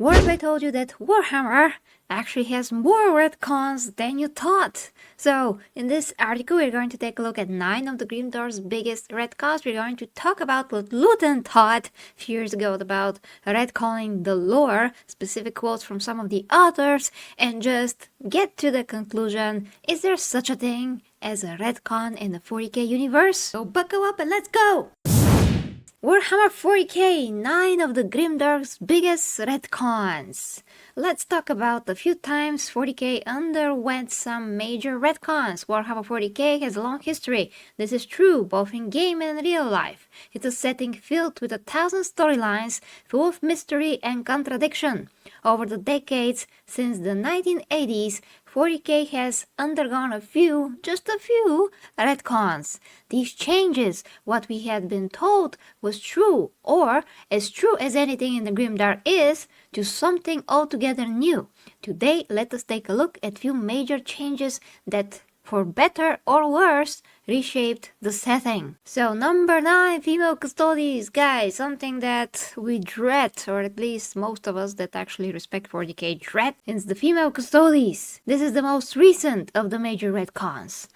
What if I told you that Warhammer actually has more retcons than you thought? So, in this article, we're going to take a look at 9 of the Grimdark's biggest retcons. We're going to talk about what Luton thought a few years ago about retconning the lore, specific quotes from some of the authors, and just get to the conclusion, is there such a thing as a retcon in the 40k universe? So buckle up and let's go! Warhammer 40k, 9 of the Grimdark's biggest retcons. Let's talk about the few times 40k underwent some major retcons. Warhammer 40k has a long history. This is true both in game and real life. It's a setting filled with 1,000 storylines full of mystery and contradiction. Over the decades since the 1980s, 40k has undergone just a few retcons. These changes, what we had been told was true, or as true as anything in the Grimdark is, to something altogether new. Today, let us take a look at few major changes that, for better or worse, reshaped the setting. So number 9, female custodies. Guys, something that we dread, or at least most of us that actually respect 40k dread, is the female custodies. This is the most recent of the major retcons.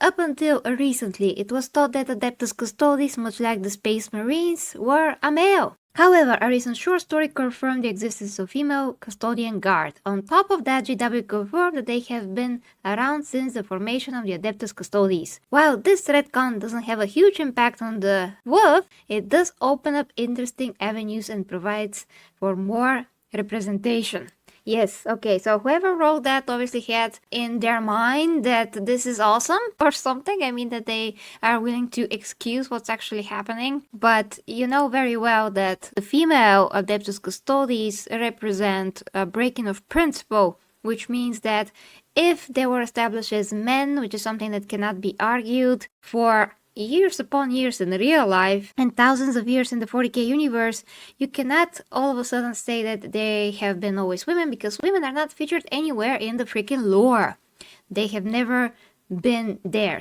Up until recently, it was thought that Adeptus Custodes, much like the Space Marines, were a male. However, a recent short story confirmed the existence of female custodian guard. On top of that, GW confirmed that they have been around since the formation of the Adeptus Custodes. While this retcon doesn't have a huge impact on the WoW, it does open up interesting avenues and provides for more representation. Yes, okay, so whoever wrote that obviously had in their mind that this is awesome or something. I mean that they are willing to excuse what's actually happening. But you know very well that the female Adeptus Custodes represent a breaking of principle, which means that if they were established as men, which is something that cannot be argued, for years upon years in real life and thousands of years in the 40k universe, you cannot all of a sudden say that they have been always women, because women are not featured anywhere in the freaking lore. They have never been there.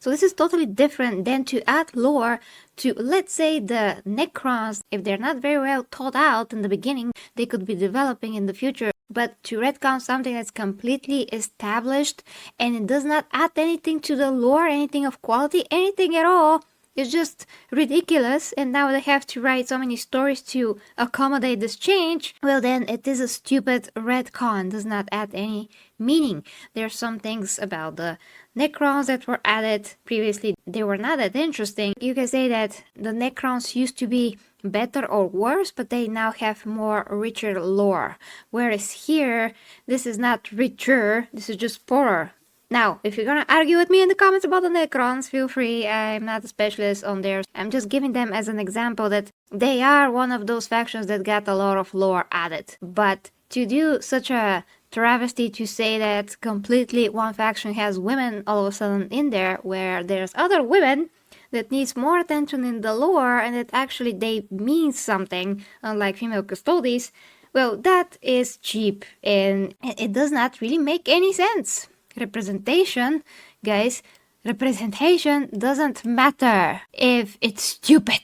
So this is totally different than to add lore to, let's say, the Necrons. If they're not very well thought out in the beginning, they could be developing in the future. But to retcon something that's completely established and it does not add anything to the lore, anything of quality, anything at all, it's just ridiculous. And now they have to write so many stories to accommodate this change. Well, then it is a stupid retcon, does not add any meaning. There are some things about the Necrons that were added previously. They were not that interesting. You can say that the Necrons used to be better or worse, but they now have more richer lore. Whereas here, this is not richer, this is just poorer. Now, if you're gonna argue with me in the comments about the Necrons, feel free. I'm not a specialist on theirs. I'm just giving them as an example that they are one of those factions that got a lot of lore added. But to do such a travesty to say that completely one faction has women all of a sudden in there, where there's other women that needs more attention in the lore and that actually they mean something, unlike female custodies, well, that is cheap and it does not really make any sense. Representation, guys, representation doesn't matter if it's stupid,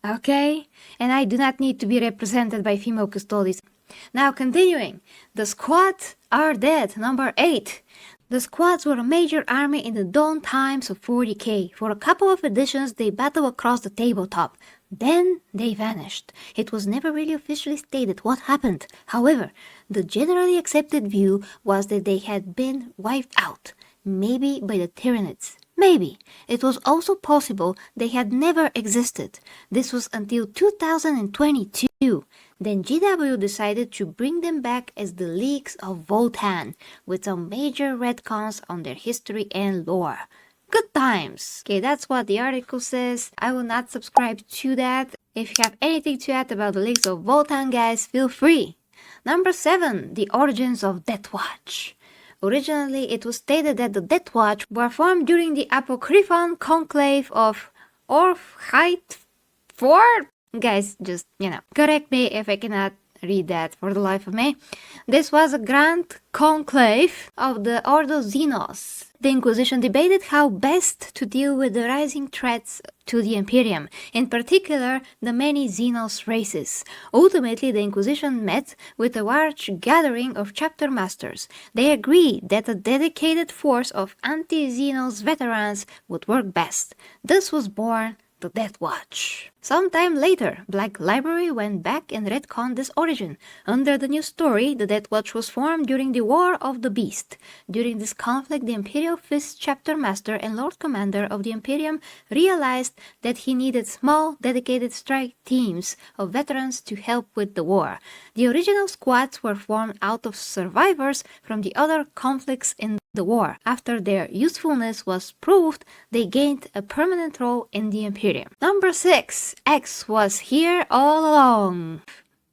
okay? And I do not need to be represented by female custodies. Now continuing, the squads are dead, number 8. The squads were a major army in the dawn times of 40k. For a couple of editions, they battled across the tabletop. Then they vanished. It was never really officially stated what happened. However, the generally accepted view was that they had been wiped out, maybe by the Tyranids. Maybe. It was also possible they had never existed. This was until 2022. Then GW decided to bring them back as the Leagues of Votan, with some major retcons on their history and lore. Good times! Okay, that's what the article says. I will not subscribe to that. If you have anything to add about the Leagues of Votan, guys, feel free. Number 7, the origins of Deathwatch. Originally, it was stated that the Deathwatch were formed during the Apocryphon conclave of Orphite 4. Guys, just, correct me if I cannot read that for the life of me. This was a grand conclave of the Ordo Xenos. The Inquisition debated how best to deal with the rising threats to the Imperium, in particular the many Xenos races. Ultimately, the Inquisition met with a large gathering of chapter masters. They agreed that a dedicated force of anti-Xenos veterans would work best. Thus was born the Deathwatch. Sometime later, Black Library went back and retconned this origin. Under the new story, the Deathwatch was formed during the War of the Beast. During this conflict, the Imperial Fist Chapter Master and Lord Commander of the Imperium realized that he needed small, dedicated strike teams of veterans to help with the war. The original squads were formed out of survivors from the other conflicts in the war. After their usefulness was proved, they gained a permanent role in the Imperium. Number 6. X was here all along.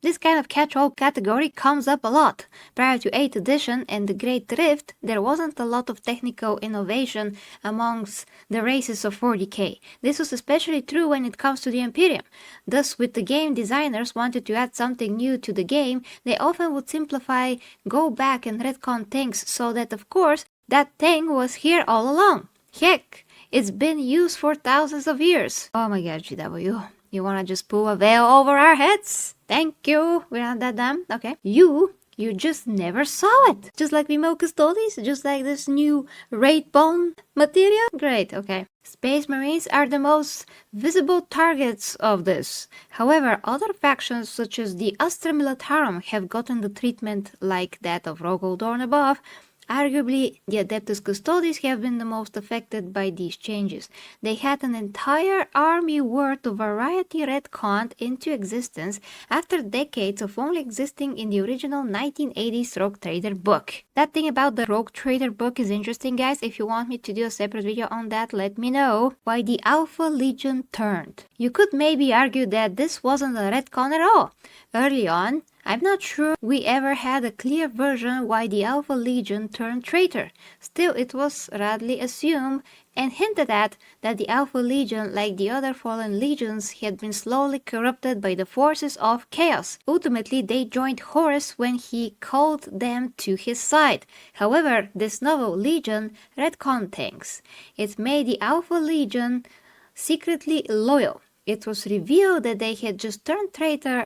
This kind of catch-all category comes up a lot. Prior to 8th edition and the Great Rift, there wasn't a lot of technical innovation amongst the races of 40k. This was especially true when it comes to the Imperium. Thus, with the game designers wanted to add something new to the game, they often would simplify, go back and retcon things so that, of course, that thing was here all along. Heck, it's been used for thousands of years. Oh my god, GW. You wanna just pull a veil over our heads? Thank you. We're not that dumb. Okay. You just never saw it. Just like remote custodies? Just like this new raid bone material? Great, okay. Space Marines are the most visible targets of this. However, other factions such as the Astra Militarum have gotten the treatment like that of Rogal Dorn above. Arguably, the Adeptus Custodes have been the most affected by these changes. They had an entire army worth of variety retconned into existence after decades of only existing in the original 1980s Rogue Trader book. That thing about the Rogue Trader book is interesting, guys. If you want me to do a separate video on that, let me know. Why the Alpha Legion turned. You could maybe argue that this wasn't a retcon at all. Early on, I'm not sure we ever had a clear version why the Alpha Legion turned traitor. Still, it was readily assumed and hinted at that the Alpha Legion, like the other fallen legions, had been slowly corrupted by the forces of chaos. Ultimately, they joined Horus when he called them to his side. However, this novel legion retconned things. It made the Alpha Legion secretly loyal. It was revealed that they had just turned traitor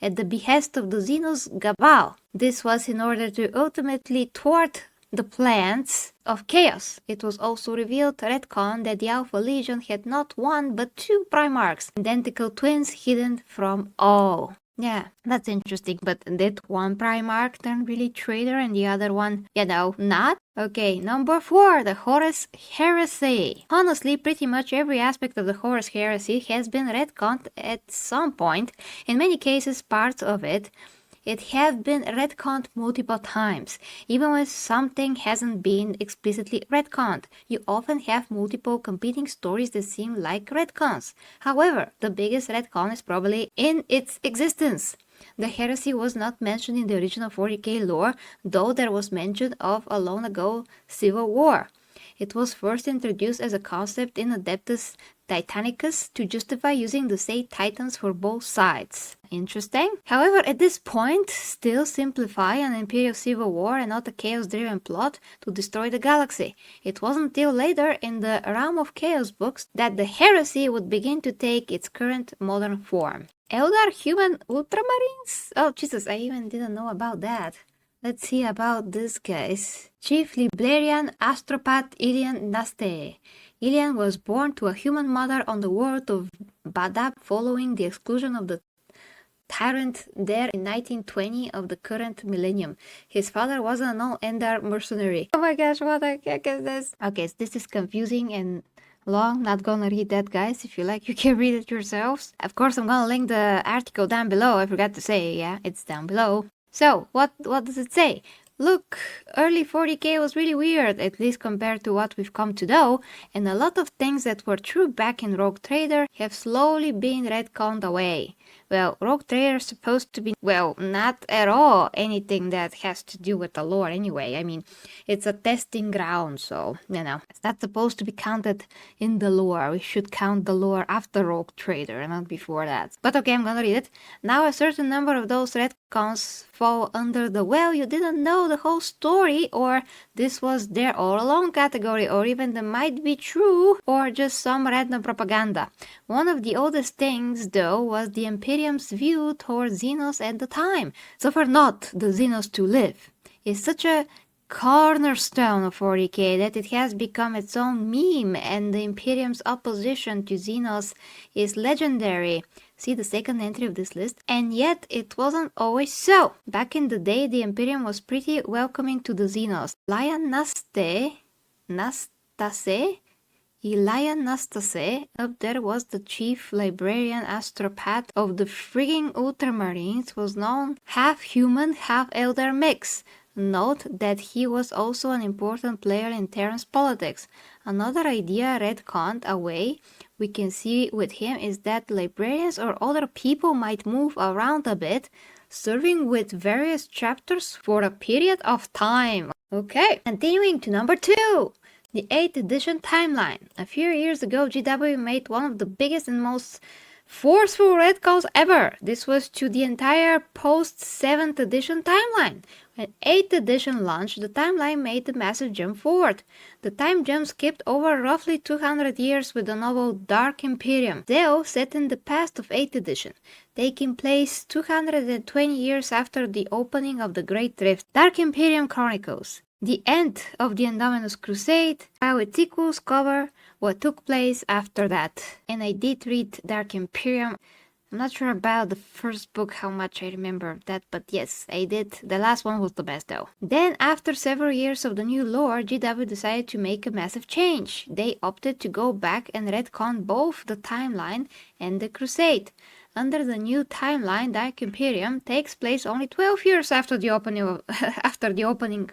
at the behest of the Xenos Cabal. This was in order to ultimately thwart the plans of chaos. It was also revealed retcon that the Alpha Legion had not one but two Primarchs, identical twins hidden from all. Yeah, that's interesting, but did one Primarch turn really traitor and the other one, not? Okay, number 4, the Horus Heresy. Honestly, pretty much every aspect of the Horus Heresy has been retconned at some point. In many cases, parts of it have been retconned multiple times. Even when something hasn't been explicitly retconned, you often have multiple competing stories that seem like retcons. However, the biggest retcon is probably in its existence. The heresy was not mentioned in the original 40k lore, though there was mention of a long ago civil war. It was first introduced as a concept in Adeptus Titanicus to justify using the same titans for both sides. Interesting. However, at this point, still simplify an imperial civil war and not a chaos-driven plot to destroy the galaxy. It wasn't until later in the Realm of Chaos books that the heresy would begin to take its current modern form. Eldar Human Ultramarines? Oh Jesus, I even didn't know about that. Let's see about this, guys. Chief Librarian Astropath Ilian Naste. Ilian was born to a human mother on the world of Badab following the exclusion of the tyrant there in 1920 of the current millennium. His father was a non-Endar mercenary. Oh my gosh, what the heck is this? Okay, so this is confusing and long. Not gonna read that, guys. If you like, you can read it yourselves. Of course, I'm gonna link the article down below. I forgot to say, yeah, it's down below. So, what does it say? Look, early 40k was really weird, at least compared to what we've come to know, and a lot of things that were true back in Rogue Trader have slowly been retconned away. Well, Rogue Trader is supposed to be, well, not at all anything that has to do with the lore anyway. I mean, it's a testing ground, so, it's not supposed to be counted in the lore. We should count the lore after Rogue Trader and not before that. But okay, I'm gonna read it. Now a certain number of those retcons fall under the, well, you didn't know the whole story, or this was there all along category, or even the might be true, or just some random propaganda. One of the oldest things, though, was the Imperium's view toward Xenos at the time. Suffer not the Xenos to live is such a cornerstone of 40k that it has become its own meme, and the Imperium's opposition to Xenos is legendary. See the second entry of this list. And yet it wasn't always so. Back in the day, the Imperium was pretty welcoming to the Xenos. Elijah Nastase, up there, was the chief librarian astropath of the frigging Ultramarines, was known half human, half elder mix. Note that he was also an important player in Terran's politics. Another idea retconned away we can see with him is that librarians or other people might move around a bit, serving with various chapters for a period of time. Okay, continuing to number 2. The 8th edition timeline. A few years ago, GW made one of the biggest and most forceful retcons ever. This was to the entire post-7th edition timeline. When 8th edition launched, the timeline made a massive jump forward. The time jump skipped over roughly 200 years with the novel Dark Imperium, though set in the past of 8th edition, taking place 220 years after the opening of the Great Rift. Dark Imperium Chronicles. The end of the Indominus Crusade, how its sequels cover what took place after that. And I did read Dark Imperium. I'm not sure about the first book, how much I remember of that, but yes, I did. The last one was the best though. Then, after several years of the new lore, GW decided to make a massive change. They opted to go back and retcon both the timeline and the Crusade. Under the new timeline, Dark Imperium takes place only 12 years after the opening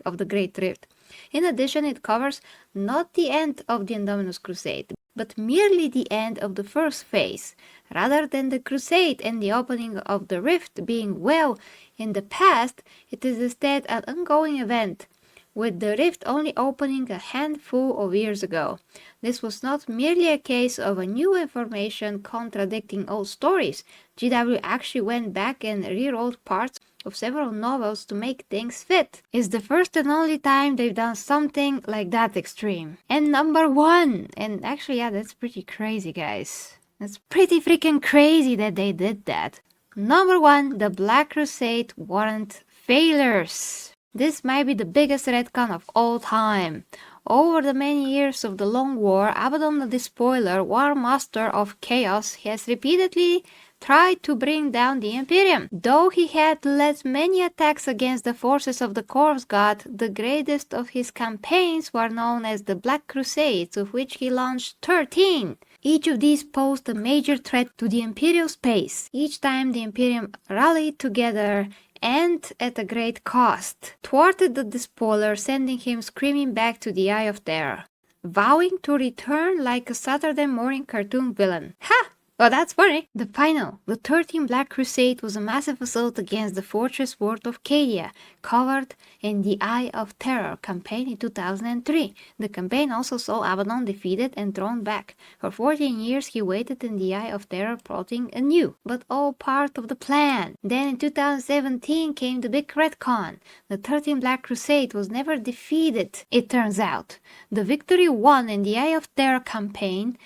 of the Great Rift. In addition, it covers not the end of the Indominus Crusade, but merely the end of the first phase, rather than the Crusade and the opening of the Rift being well in the past. It is instead an ongoing event, with the Rift only opening a handful of years ago. This was not merely a case of a new information contradicting old stories. GW actually went back and rewrote parts of several novels to make things fit. It's the first and only time they've done something like that extreme. And number 1, and actually, yeah, that's pretty crazy, guys. That's pretty freaking crazy that they did that. Number 1, the Black Crusade warrant failures. This might be the biggest retcon of all time. Over the many years of the Long War, Abaddon the Despoiler, War Master of Chaos, has repeatedly tried to bring down the Imperium. Though he had led many attacks against the forces of the Corpse God, the greatest of his campaigns were known as the Black Crusades, of which he launched 13. Each of these posed a major threat to the Imperial space. Each time the Imperium rallied together, and at a great cost, thwarted the Despoiler, sending him screaming back to the Eye of Terror, vowing to return like a Saturday morning cartoon villain. Ha! Well, that's funny. The 13th Black Crusade was a massive assault against the fortress world of Cadia, covered in the Eye of Terror campaign in 2003. The campaign also saw Abaddon defeated and thrown back. For 14 years he waited in the Eye of Terror, plotting anew, but all part of the plan. Then in 2017 came the big retcon. The 13th Black Crusade was never defeated, it turns out. The victory won in the Eye of Terror campaign,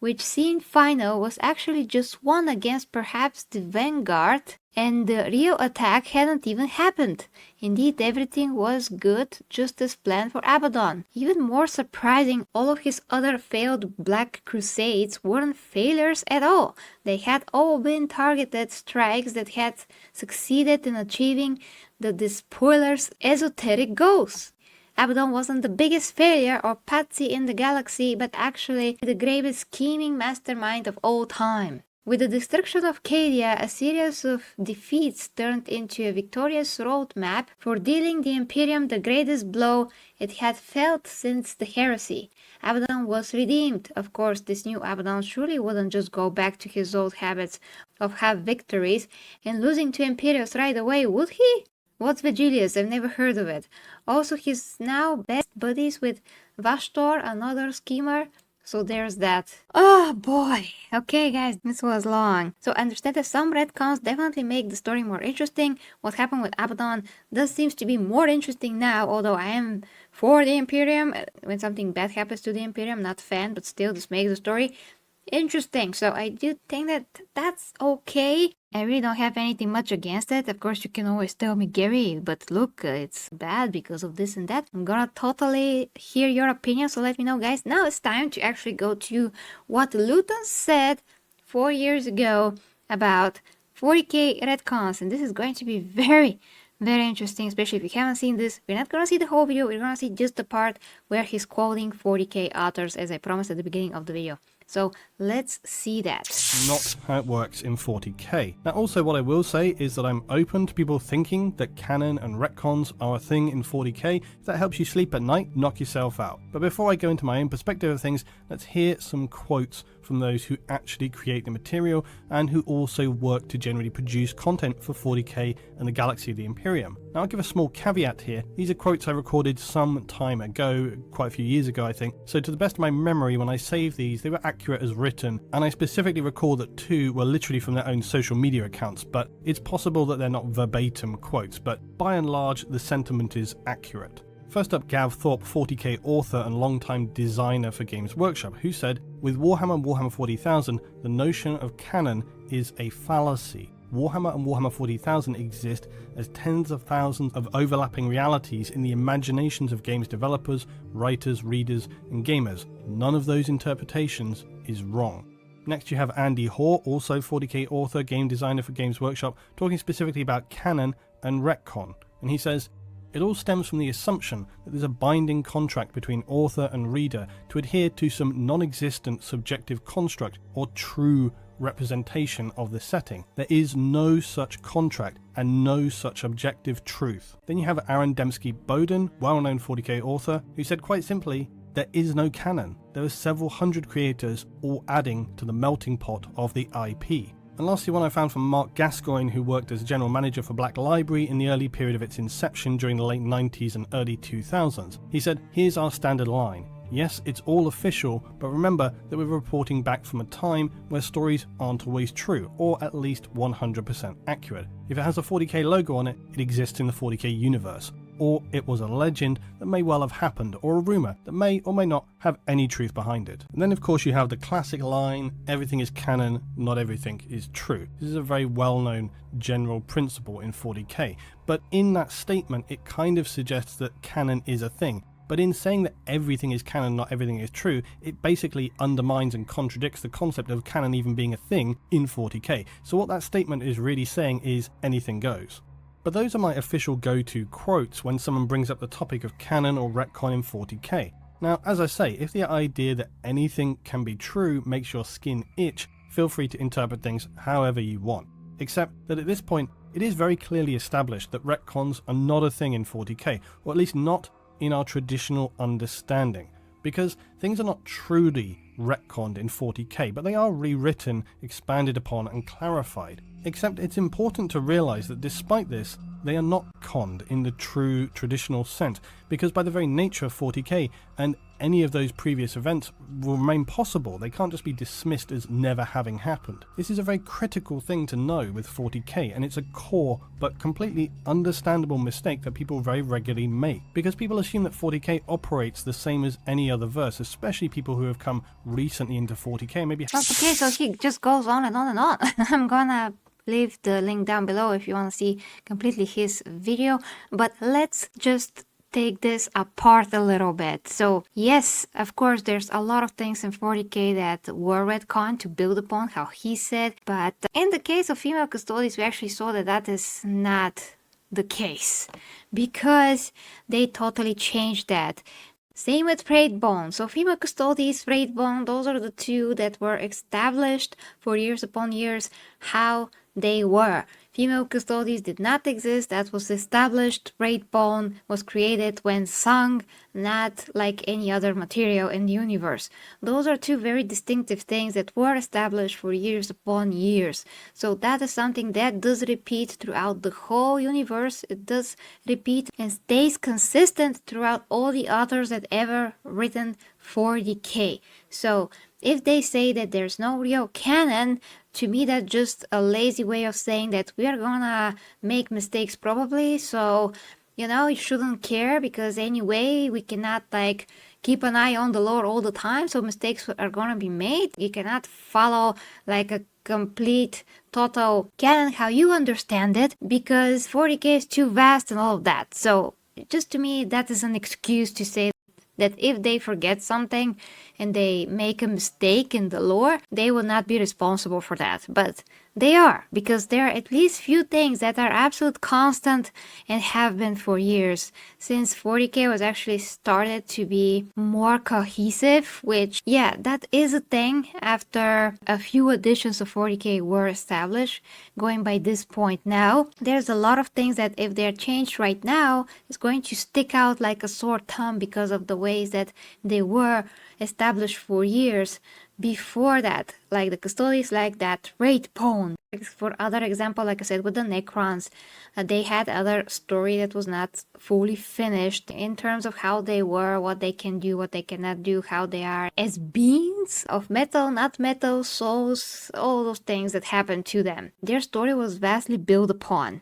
which seemed final, was actually just won against perhaps the Vanguard, and the real attack hadn't even happened. Indeed, everything was good, just as planned for Abaddon. Even more surprising, all of his other failed Black Crusades weren't failures at all. They had all been targeted strikes that had succeeded in achieving the Despoiler's esoteric goals. Abaddon wasn't the biggest failure or patsy in the galaxy, but actually the greatest scheming mastermind of all time. With the destruction of Cadia, a series of defeats turned into a victorious roadmap for dealing the Imperium the greatest blow it had felt since the heresy. Abaddon was redeemed. Of course, this new Abaddon surely wouldn't just go back to his old habits of half victories and losing to Imperius right away, would he? What's Vigilius? I've never heard of it. Also, he's now best buddies with Vashtor, another schemer. So there's that. Oh boy. Okay guys, this was long. So I understand that some retcons definitely make the story more interesting. What happened with Abaddon does seems to be more interesting now, although I am for the Imperium. When something bad happens to the Imperium, not fan, but still this makes the story interesting. So I do think that that's okay. I really don't have anything much against it. Of course, you can always tell me, Gary, but look, it's bad because of this and that. I'm gonna totally hear your opinion, so let me know, guys. Now it's time to actually go to what Luton said 4 years ago about 40k retcons, and this is going to be very interesting, especially if you haven't seen this. We're not gonna see the whole video, we're gonna see just the part where he's quoting 40k authors, as I promised at the beginning of the video. So let's see that. Not how it works in 40k. Now also what I will say is that I'm open to people thinking that canon and retcons are a thing in 40k. If that helps you sleep at night, knock yourself out. But before I go into my own perspective of things, let's hear some quotes from those who actually create the material and who also work to generally produce content for 40k and the galaxy of the Imperium. Now I'll give a small caveat here. These are quotes I recorded some time ago, quite a few years ago I think, so to the best of my memory when I saved these they were accurate as written, and I specifically recall that 2 were literally from their own social media accounts, but it's possible that they're not verbatim quotes, but by and large the sentiment is accurate. First up, Gav Thorpe, 40k author and longtime designer for Games Workshop, who said, "With Warhammer and Warhammer 40,000, the notion of canon is a fallacy. Warhammer and Warhammer 40,000 exist as tens of thousands of overlapping realities in the imaginations of games developers, writers, readers, and gamers. None of those interpretations is wrong." Next you have Andy Hoare, also 40k author, game designer for Games Workshop, talking specifically about canon and retcon, and he says, "It all stems from the assumption that there's a binding contract between author and reader to adhere to some non-existent subjective construct or true representation of the setting. There is no such contract and no such objective truth." Then you have Aaron Dembski-Bowden, well-known 40k author, who said quite simply, "There is no canon. There are several hundred creators all adding to the melting pot of the IP." And lastly, one I found from Mark Gascoigne, who worked as general manager for Black Library in the early period of its inception during the late 90s and early 2000s. He said, "Here's our standard line. Yes, it's all official, but remember that we're reporting back from a time where stories aren't always true, or at least 100% accurate. If it has a 40k logo on it, it exists in the 40k universe. Or it was a legend that may well have happened, or a rumour that may or may not have any truth behind it." And then of course you have the classic line, "Everything is canon, not everything is true." This is a very well-known general principle in 40k, but in that statement it kind of suggests that canon is a thing. But in saying that everything is canon, not everything is true, it basically undermines and contradicts the concept of canon even being a thing in 40k. So what that statement is really saying is anything goes. But those are my official go-to quotes when someone brings up the topic of canon or retcon in 40k. Now, as I say, if the idea that anything can be true makes your skin itch, feel free to interpret things however you want. Except that at this point, it is very clearly established that retcons are not a thing in 40k, or at least not in our traditional understanding, because things are not truly retconned in 40k, but they are rewritten, expanded upon and clarified. Except it's important to realise that despite this, they are not conned in the true traditional sense, because by the very nature of 40k and any of those previous events will remain possible. They can't just be dismissed as never having happened. This is a very critical thing to know with 40k, and it's a core but completely understandable mistake that people very regularly make, because people assume that 40k operates the same as any other verse, especially people who have come recently into 40k. Maybe Okay, so he just goes on and on and on. I'm gonna leave the link down below if you want to see completely his video, but let's just take this apart a little bit. So yes, of course, there's a lot of things in 40k that were retconned to build upon how he said, but in the case of female custodies, we actually saw that that is not the case, because they totally changed that. Same with Wraithbone. So female custodies, Wraithbone, those are the two that were established for years upon years how they were. Female custodies did not exist, that was established. Wraithbone was created when sung, not like any other material in the universe. Those are two very distinctive things that were established for years upon years. So that is something that does repeat throughout the whole universe. It does repeat and stays consistent throughout all the authors that ever written 40K. So if they say that there's no real canon, to me that's just a lazy way of saying that we are gonna make mistakes probably, so you shouldn't care because anyway we cannot like keep an eye on the lore all the time, so mistakes are gonna be made. You cannot follow like a complete total canon how you understand it because 40K is too vast and all of that. So just to me that is an excuse to say that if they forget something and they make a mistake in the lore, they will not be responsible for that. But they are, because there are at least few things that are absolute constant and have been for years, since 40K was actually started to be more cohesive, which, yeah, that is a thing after a few editions of 40K were established. Going by this point now, there's a lot of things that if they're changed right now, it's going to stick out like a sore thumb because of the ways that they were established for years before that, like the custodies, like that Wraithbone. For other example, like I said, with the Necrons, they had other story that was not fully finished in terms of how they were, what they can do, what they cannot do, how they are as beings of metal, not metal, souls, all those things that happened to them. Their story was vastly built upon.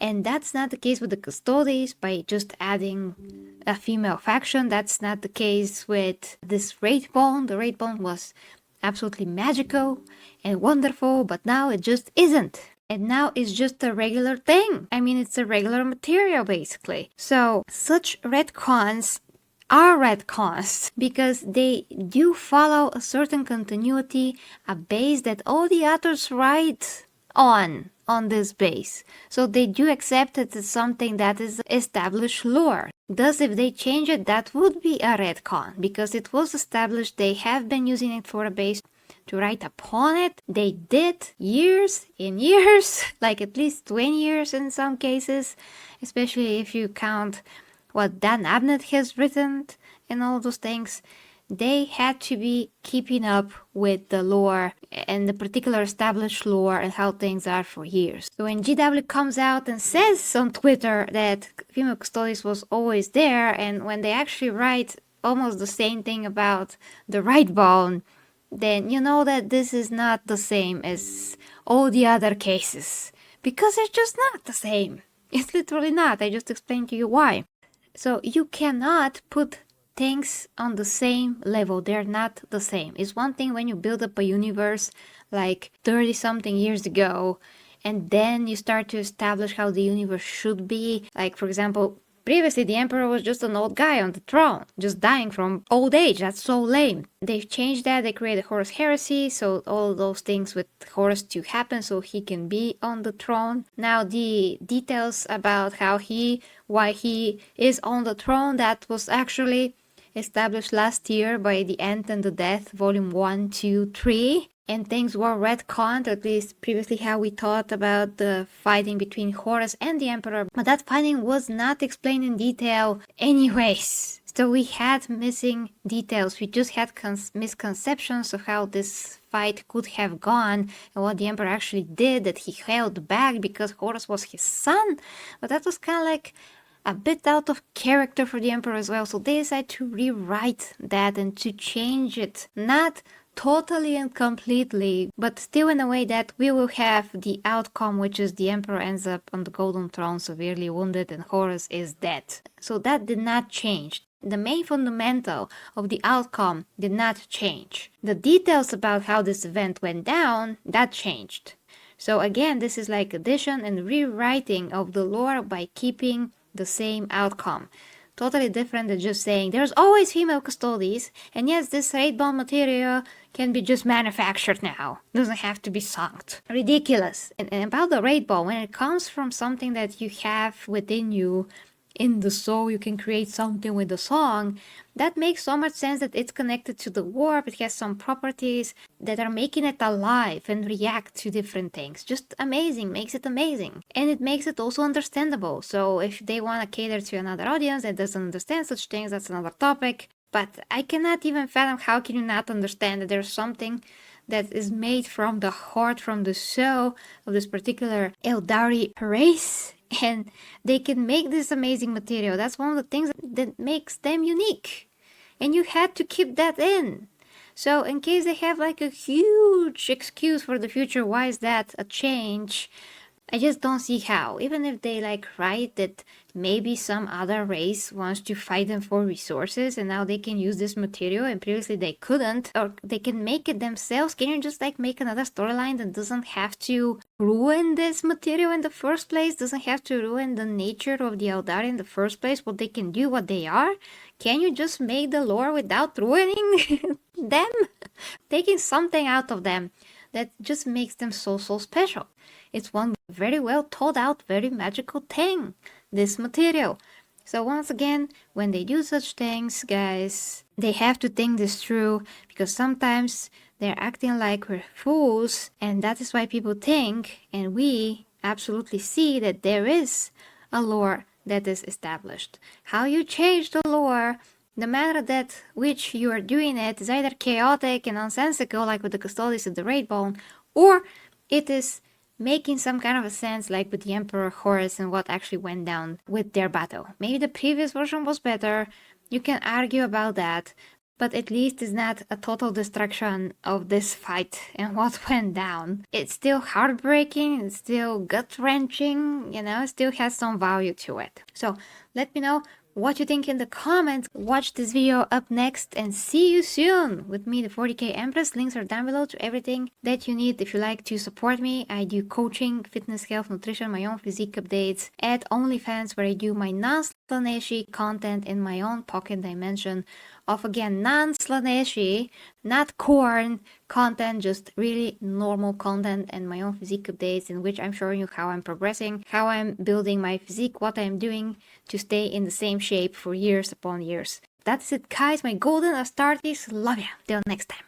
And that's not the case with the custodies by just adding a female faction. That's not the case with this Wraithbone. The Wraithbone was absolutely magical and wonderful, but now it just isn't. And now it's just a regular thing. I mean, it's a regular material basically. So such retcons are retcons because they do follow a certain continuity, a base that all the authors write on this base. So they do accept it as something that is established lore. Thus, if they change it, that would be a retcon because it was established. They have been using it for a base to write upon it. They did years in years, like at least 20 years in some cases, especially if you count what Dan Abnett has written and all those things. They had to be keeping up with the lore and the particular established lore and how things are for years. So when GW comes out and says on Twitter that female custodies was always there, and when they actually write almost the same thing about the Wraithbone, then you know that this is not the same as all the other cases. Because it's just not the same. It's literally not. I just explained to you why. So you cannot put things on the same level. They're not the same. It's one thing when you build up a universe like 30 something years ago and then you start to establish how the universe should be. Like, for example, previously the emperor was just an old guy on the throne, just dying from old age. That's so lame. They've changed that. They created Horus heresy, so all those things with Horus to happen so he can be on the throne. Now the details about why he is on the throne, that was actually established last year by The End and the Death, volume 1, 2, 3. And things were retconned, at least previously how we thought about the fighting between Horus and the Emperor. But that fighting was not explained in detail anyways. So we had missing details. We just had misconceptions of how this fight could have gone and what the Emperor actually did, that he held back because Horus was his son. But that was kind of like a bit out of character for the Emperor as well, so they decided to rewrite that and to change it, not totally and completely, but still in a way that we will have the outcome, which is the Emperor ends up on the Golden Throne severely wounded and Horus is dead. So that did not change. The main fundamental of the outcome did not change. The details about how this event went down, that changed. So again, this is like addition and rewriting of the lore by keeping the same outcome. Totally different than just saying there's always female custodies, and yes, this Wraithbone material can be just manufactured now. Doesn't have to be sunk. Ridiculous. And about the Wraithbone, when it comes from something that you have within you, in the soul you can create something with the song. That makes so much sense that it's connected to the warp. It has some properties that are making it alive and react to different things. Just amazing, makes it amazing. And it makes it also understandable. So if they want to cater to another audience that doesn't understand such things, that's another topic. But I cannot even fathom how can you not understand that there's something that is made from the heart, from the soul of this particular Eldari race, and they can make this amazing material. That's one of the things that makes them unique, and you had to keep that in. So in case they have like a huge excuse for the future, why is that a change? I just don't see how. Even if they like write that maybe some other race wants to fight them for resources and now they can use this material and previously they couldn't, or they can make it themselves, can you just like make another storyline that doesn't have to ruin this material in the first place, doesn't have to ruin the nature of the Eldari in the first place, what they can do, what they are? Can you just make the lore without ruining them? Taking something out of them that just makes them so special. It's one very well thought out, very magical thing, this material. So once again, when they do such things, guys, they have to think this through, because sometimes they're acting like we're fools, and that is why people think, and we absolutely see, that there is a lore that is established. How you change the lore, the manner that which you are doing it, is either chaotic and nonsensical, like with the Custodes of the Raidbone, or it is making some kind of a sense, like with the Emperor Horus and what actually went down with their battle. Maybe the previous version was better, you can argue about that, but at least it's not a total destruction of this fight and what went down. It's still heartbreaking, it's still gut-wrenching, you know, it still has some value to it. So let me know what you think in the comments. Watch this video up next and see you soon with me, the 40K Empress. Links are down below to everything that you need if you like to support me. I do coaching, fitness, health, nutrition, my own physique updates at OnlyFans, where I do my non-Slaneshi content in my own pocket dimension of, again, non-Slaneshi, not corn content, just really normal content and my own physique updates, in which I'm showing you how I'm progressing, how I'm building my physique, what I'm doing to stay in the same shape for years upon years. That's it, guys, my golden Astartes. Love ya. Till next time.